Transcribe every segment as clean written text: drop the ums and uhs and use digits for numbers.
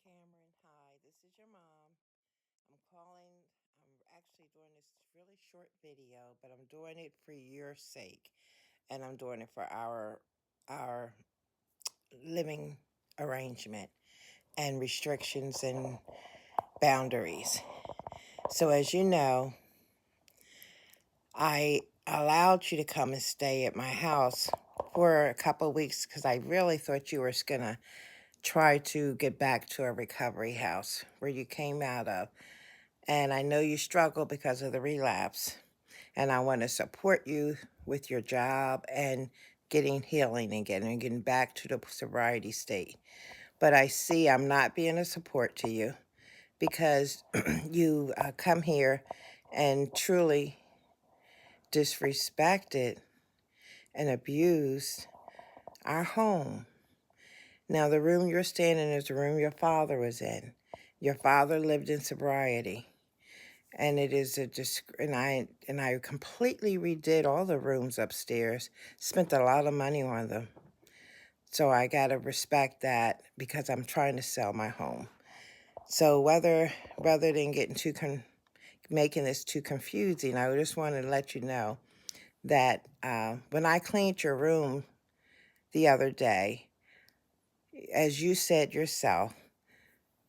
Cameron. Hi, this is your mom. I'm calling. I'm actually doing this really short video, but I'm doing it for your sake, and I'm doing it for our living arrangement and restrictions and boundaries. So, as you know, I allowed you to come and stay at my house for a couple of weeks because I really thought you were gonna try to get back to a recovery house where you came out of. And I know you struggle because of the relapse. And I want to support you with your job and getting healing and getting back to the sobriety state. But I see I'm not being a support to you because you come here and truly disrespected and abused our home. Now, the room you're staying in is the room your father was in. Your father lived in sobriety. And it is and I completely redid all the rooms upstairs. Spent a lot of money on them. So I got to respect that because I'm trying to sell my home. So rather than making this too confusing, I just want to let you know that when I cleaned your room the other day, as you said yourself,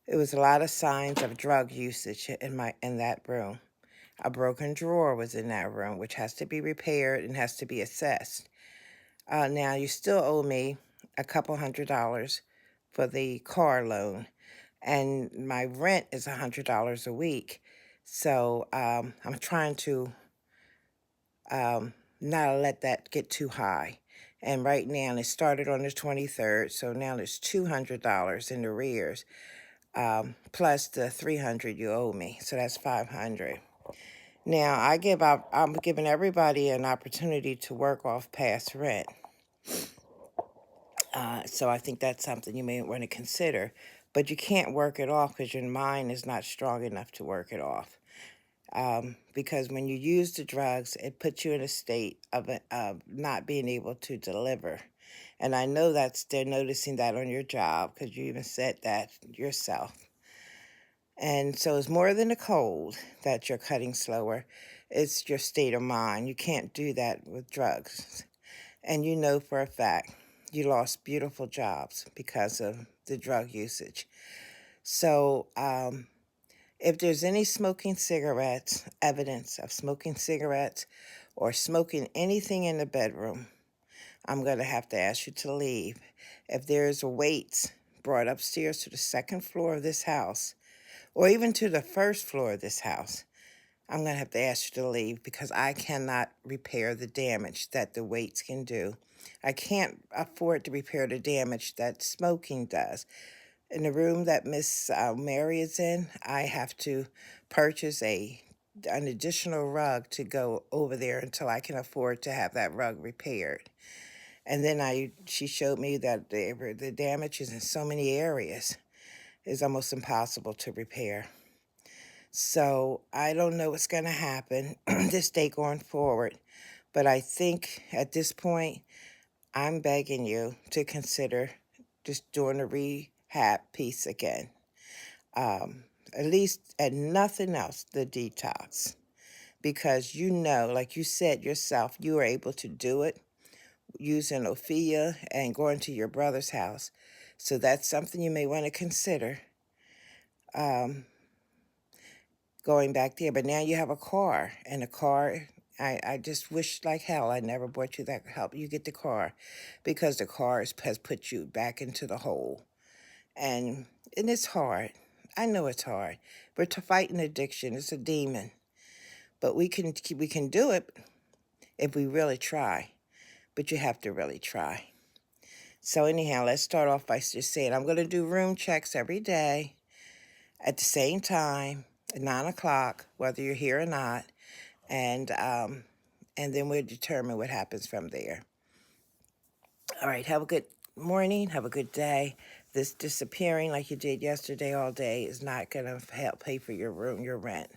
it was a lot of signs of drug usage in that room. A broken drawer was in that room, which has to be repaired and has to be assessed. Now, you still owe me a couple $100 for the car loan, and my rent is $100 a week. So I'm trying to not let that get too high. And right now, it started on the 23rd, so now there's $200 in arrears, plus the $300 you owe me, so that's $500. Now, I'm giving everybody an opportunity to work off past rent. So I think that's something you may want to consider. But you can't work it off because your mind is not strong enough to work it off. Because when you use the drugs, it puts you in a state of not being able to deliver. And I know they're noticing that on your job because you even said that yourself. And so it's more than the cold that you're cutting slower. It's your state of mind. You can't do that with drugs. And you know for a fact you lost beautiful jobs because of the drug usage. So if there's any evidence of smoking cigarettes or smoking anything in the bedroom, I'm going to have to ask you to leave. If there's weights brought upstairs to the second floor of this house, or even to the first floor of this house, I'm going to have to ask you to leave because I cannot repair the damage that the weights can do. I can't afford to repair the damage that smoking does. In the room that Miss Mary is in, I have to purchase an additional rug to go over there until I can afford to have that rug repaired. And then she showed me that the damage is in so many areas. It's almost impossible to repair. So I don't know what's going to happen this day going forward. But I think at this point, I'm begging you to consider just doing a rehab piece again. At least, and nothing else, the detox. Because you know, like you said yourself, you were able to do it using Ophia and going to your brother's house. So that's something you may want to consider. Going back there. But now you have a car, and a car, I just wish like hell I never bought you that help you get the car, because the car has put you back into the hole. And it's hard. I know it's hard. We're fighting addiction. It's a demon. But we can do it if we really try. But you have to really try. So anyhow, let's start off by just saying I'm going to do room checks every day at the same time at 9 o'clock, whether you're here or not, and then we'll determine what happens from there. All right, have a good morning, have a good day. This disappearing like you did yesterday all day is not going to help pay for your rent.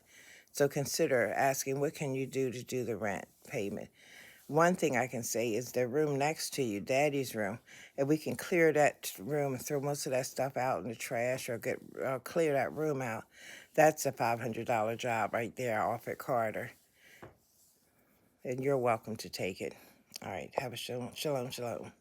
So consider asking, what can you do to do the rent payment? One thing I can say is the room next to you, Daddy's room, if we can clear that room and throw most of that stuff out in the trash or clear that room out, that's a $500 job right there off at Carter. And you're welcome to take it. All right, have a shalom, shalom, shalom.